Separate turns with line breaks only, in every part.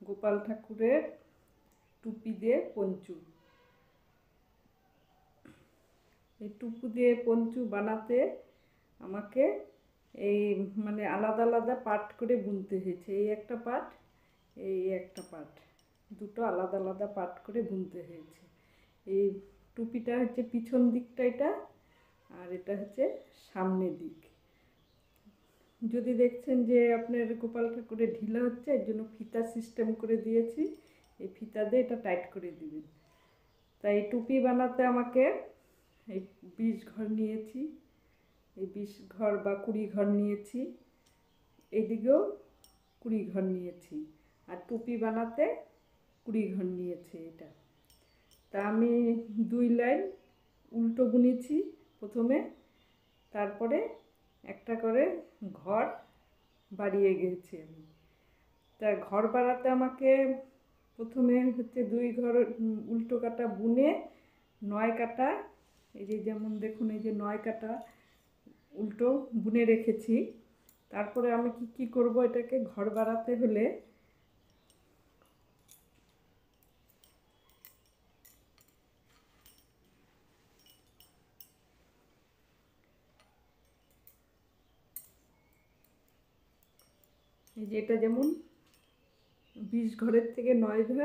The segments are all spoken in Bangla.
গোপাল ঠাকুরের টুপি দিয়ে পঞ্চু। এই টুপি দিয়ে পঞ্চু বানাতে আমাকে এই মানে আলাদা আলাদা পার্ট করে বুনতে হয়েছে। এই একটা পার্ট, এই একটা পার্ট, দুটো আলাদা আলাদা পার্ট করে বুনতে হয়েছে। এই টুপিটা হচ্ছে পিছন দিকটা এটা, আর এটা হচ্ছে সামনের দিক। যদি দেখছেন যে আপনার গোপাল ঠাকুরের ঢিলা হচ্ছে, এর জন্য ফিতা সিস্টেম করে দিয়েছি। এই ফিতা দিয়ে এটা টাইট করে দিবেন। তাই টুপি বানাতে আমাকে এই 20 ঘর নিয়েছি, এই 20 ঘর বা 20 ঘর নিয়েছি, এদিকেও 20 ঘর নিয়েছি, আর টুপি বানাতে 20 ঘর নিয়েছি এটা। তা আমি 2 লাইন উল্টো বুনেছি প্রথমে, তারপরে একটা করে ঘর বাড়িয়ে গেছি আমি। তা ঘর বাড়াতে আমাকে প্রথমে হচ্ছে 2 ঘর উল্টো কাটা বুনে 9 কাটা, এই যে যেমন দেখুন এই যে 9 কাটা উল্টো বুনে রেখেছি। তারপরে আমি কি করব, এটাকে ঘর বাড়াতে হলে এই যে এটা যেমন 20 ঘরের থেকে 9 ঘর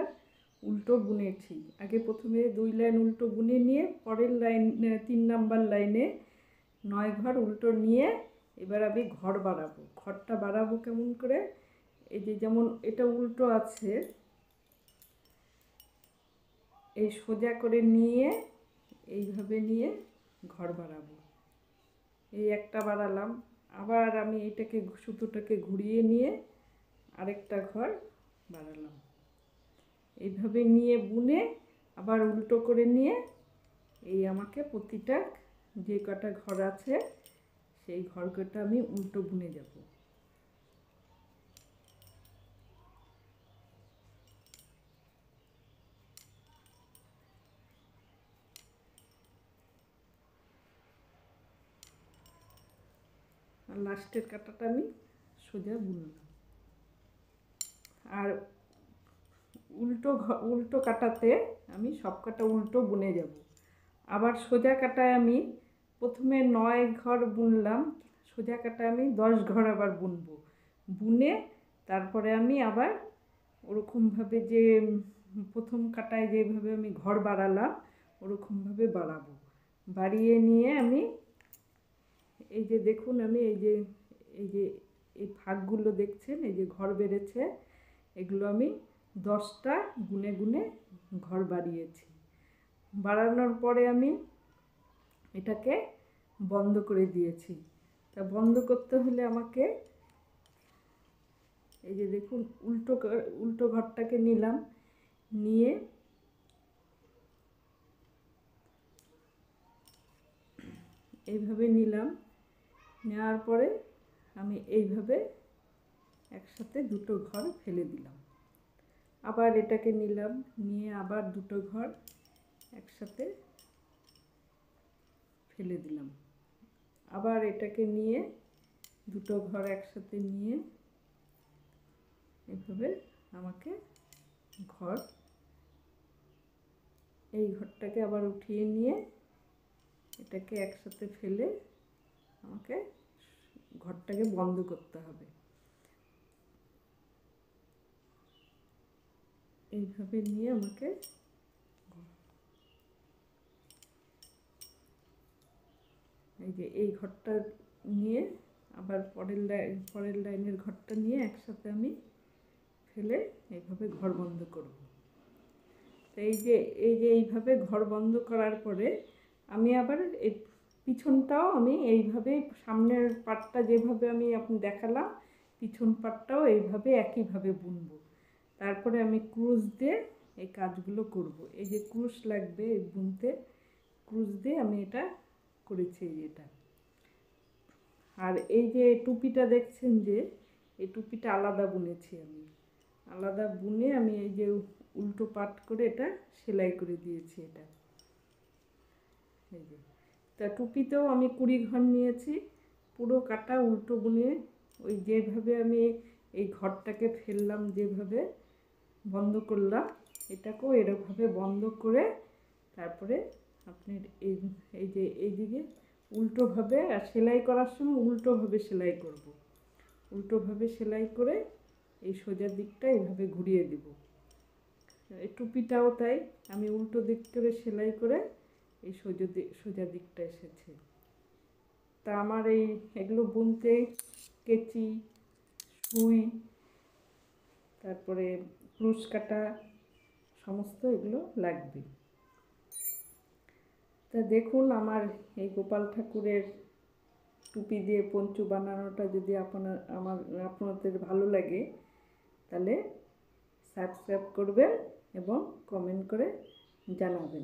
উল্টো বুনেছি। আগে প্রথমে 2 লাইন উল্টো বুনে নিয়ে পরের লাইন 3 নাম্বার লাইনে 9 ঘর উল্টো নিয়ে এবার আমি ঘর বাড়াবো। ঘরটা বাড়াবো কেমন করে, এই যে যেমন এটা উল্টো আছে, এই সোজা করে নিয়ে এইভাবে নিয়ে ঘর বাড়াবো। এই একটা বাড়ালাম, আবার আমি এটাকে সুতোটাকে ঘুরিয়ে নিয়ে আরেকটা ঘর বাড়ালাম। এইভাবে নিয়ে বুনে আবার উল্টো করে নিয়ে এই আমাকে প্রতিটা যে কটা ঘর আছে সেই ঘর কটা আমি উল্টো বুনে যাব। আর লাস্টের কাটাটা আমি সোজা বুনলাম। আর উল্টো কাটাতে আমি সব কাটা উল্টো বুনে যাব। আবার সোজা কাটায় আমি প্রথমে 9 ঘর বুনলাম, সোজা কাটায় আমি 10 ঘর আবার বুনবো। বুনে তারপরে আমি আবার ওরকমভাবে যে প্রথম কাটায় যেভাবে আমি ঘর বাড়ালাম ওরকমভাবে বাড়াবো। বাড়িয়ে নিয়ে আমি এই যে দেখুন আমি এই যে এই ফাঁকগুলো দেখছেন, এই যে ঘর বেড়েছে, এগুলো আমি 10টা গুনে গুনে ঘর বাড়িয়েছি। বাড়ানোর পরে আমি এটাকে বন্ধ করে দিয়েছি। তা বন্ধ করতে হলে আমাকে এই যে দেখুন উল্টো ঘরটাকে নিলাম, নিয়ে এইভাবে নিলাম, নেওয়ার পরে আমি এইভাবে একসাথে দুটো ঘর ফেলে দিলাম। আবার এটাকে নিলাম, নিয়ে আবার দুটো ঘর একসাথে ফেলে দিলাম। আবার এটাকে নিয়ে দুটো ঘর একসাথে নিয়ে এভাবে আমাকে ঘর, এই ঘরটাকে আবার উঠিয়ে নিয়ে এটাকে একসাথে ফেলে আমাকে ঘরটাকে বন্ধ করতে হবে। এইভাবে নিয়ে আমাকে এই যে এই ঘরটা নিয়ে আবার পরের লাইনের ঘরটা নিয়ে একসাথে আমি ফেলে এইভাবে ঘর বন্ধ করব। তো এই যে এইভাবে ঘর বন্ধ করার পরে আমি আবার এই পিছনটাও আমি এইভাবে সামনের পাটটা যেভাবে আমি আপনি দেখালাম পিছন পাটটাও এইভাবে একইভাবে বুনবো। তারপরে আমি ক্রুশ দিয়ে এই কাজগুলো করব। এই যে ক্রুশ লাগবে এই বুনতে, ক্রুশ দিয়ে আমি এটা করেছি এটা। আর এই যে টুপিটা দেখছেন যে এই টুপিটা আলাদা বুনেছি আমি, আলাদা বুনে আমি এই যে উল্টো পাট করে এটা সেলাই করে দিয়েছি এটা। এই যে তা টুপিতেও আমি 20 ঘর নিয়েছি, পুরো কাটা উল্টো বুনে ওই যেভাবে আমি এই ঘরটাকে ফেললাম যেভাবে বন্ধ করলাম, এটাকেও এরকমভাবে বন্ধ করে তারপরে আপনি এই এই যে এইদিকে উল্টোভাবে, আর সেলাই করার সময় উল্টোভাবে সেলাই করব। উল্টোভাবে সেলাই করে এই সোজা দিকটা এইভাবে ঘুরিয়ে দিব। এই টুপিটাও তাই, আমি উল্টো দিক করে সেলাই করে এই সোজা দিকটা এসেছে। তা আমার এগুলো বুনতে কেচি, সুই, তারপরে ক্রুশ কাটা সমস্ত এগুলো লাগবে। তা দেখুন আমার এই গোপাল ঠাকুরের টুপি দিয়ে পঞ্চু বানানোটা যদি আপনাদের ভালো লাগে তাহলে সাবস্ক্রাইব করবেন এবং কমেন্ট করে জানাবেন।